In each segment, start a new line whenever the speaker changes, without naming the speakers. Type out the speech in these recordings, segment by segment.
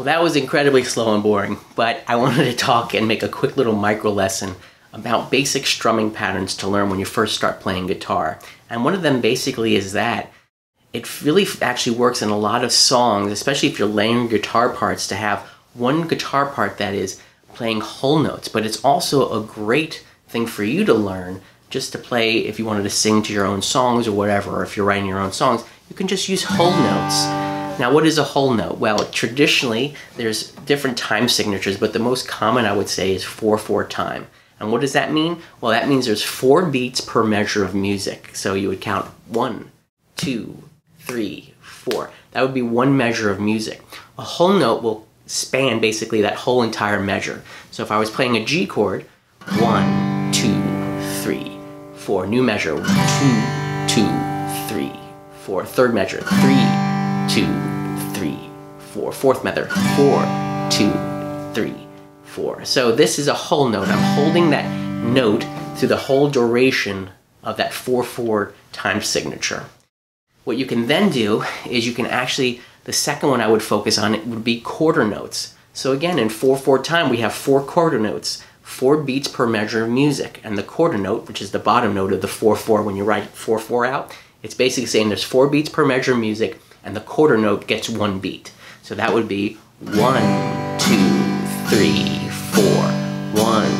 that was incredibly slow and boring, but I wanted to talk and make a quick little micro lesson about basic strumming patterns to learn when you first start playing guitar. And one of them basically is that it really actually works in a lot of songs, especially if you're layering guitar parts, to have one guitar part that is playing whole notes. But it's also a great thing for you to learn just to play if you wanted to sing to your own songs or whatever, or if you're writing your own songs, you can just use whole notes. Now, what is a whole note? Well, traditionally, there's different time signatures, but the most common, I would say, is 4/4 time. And what does that mean? Well, that means there's 4 beats per measure of music. So you would count 1, 2, 3, 4. That would be one measure of music. A whole note will span basically that whole entire measure. So if I was playing a G chord, 1, 2, 3, 4. New measure, 2, 2, 3, 4. Third measure, 3, 2, 3, 4. Fourth measure, 4, 2, 3, 4. So this is a whole note. I'm holding that note through the whole duration of that 4/4 time signature. What you can then do is you can actually, the second one I would focus on, it would be quarter notes. So again, in 4/4 time, we have 4 quarter notes, 4 beats per measure of music. And the quarter note, which is the bottom note of the 4/4, when you write 4/4 out, it's basically saying there's 4 beats per measure of music, and the quarter note gets 1 beat. So that would be 1, 2, 3, 4. 1,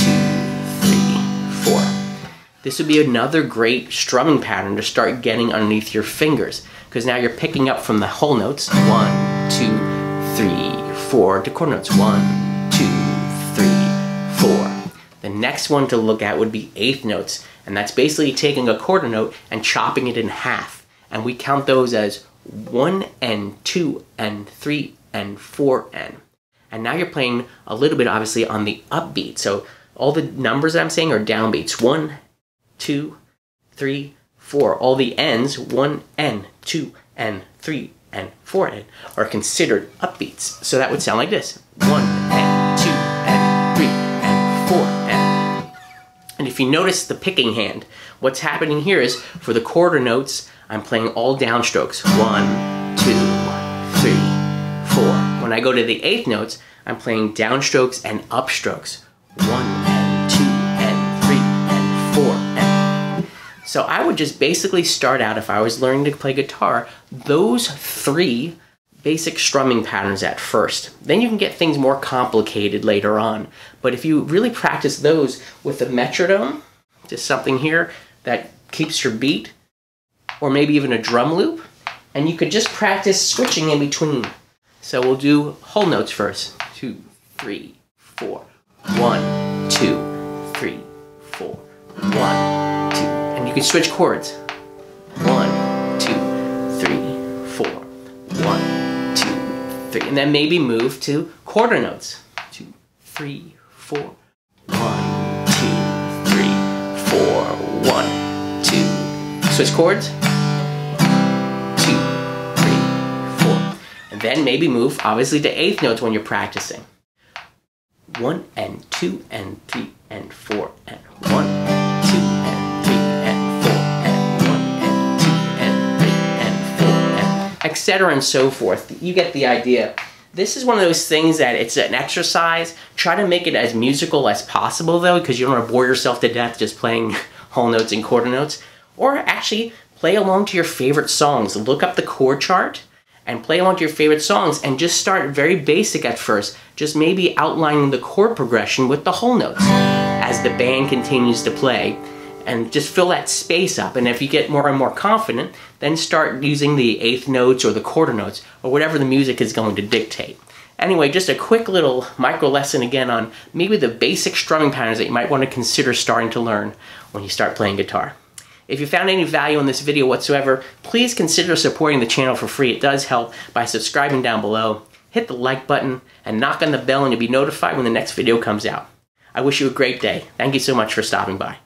2, 3, 4. This would be another great strumming pattern to start getting underneath your fingers, because now you're picking up from the whole notes, 1, 2, 3, 4, to quarter notes, 1, 2, 3, 4. The next one to look at would be eighth notes, and that's basically taking a quarter note and chopping it in half. And we count those as 1 and 2 and 3 and 4 and. And now you're playing a little bit, obviously, on the upbeat. So all the numbers that I'm saying are downbeats. 1, 2, 3, 4. All the ends, 1 and 2 and 3 and 4 and, are considered upbeats. So that would sound like this: 1 and 2 and 3 and 4 and. And if you notice the picking hand, what's happening here is for the quarter notes, I'm playing all downstrokes. 1, 2, 3, 4. When I go to the eighth notes, I'm playing downstrokes and upstrokes. 1 and 2 and 3 and 4 and. So I would just basically start out, if I was learning to play guitar, those 3 basic strumming patterns at first. Then you can get things more complicated later on. But if you really practice those with a metronome, just something here that keeps your beat, or maybe even a drum loop, and you could just practice switching in between. So we'll do whole notes first. 2, 3, 4. 1, 2, 3, 4. 1, 2. And you can switch chords. 1, 2, 3, 4. 1, 2, 3. And then maybe move to quarter notes. 2, 3, 4. 1, 2, 3, 4. 1, 2. Switch chords. 2, 3, 4. And then maybe move, obviously, to eighth notes when you're practicing. 1 and 2 and 3 and 4 and 1 and 2 and 3 and 4 and 1 and 2 and 3 and 4 and etc. and so forth. You get the idea. This is one of those things that it's an exercise. Try to make it as musical as possible, though, because you don't want to bore yourself to death just playing whole notes and quarter notes. Or actually play along to your favorite songs. Look up the chord chart and play along to your favorite songs, and just start very basic at first, just maybe outlining the chord progression with the whole notes as the band continues to play, and just fill that space up. And if you get more and more confident, then start using the eighth notes or the quarter notes, or whatever the music is going to dictate. Anyway, just a quick little micro lesson again on maybe the basic strumming patterns that you might want to consider starting to learn when you start playing guitar. If you found any value in this video whatsoever, please consider supporting the channel for free. It does help by subscribing down below. Hit the like button and knock on the bell, and you'll be notified when the next video comes out. I wish you a great day. Thank you so much for stopping by.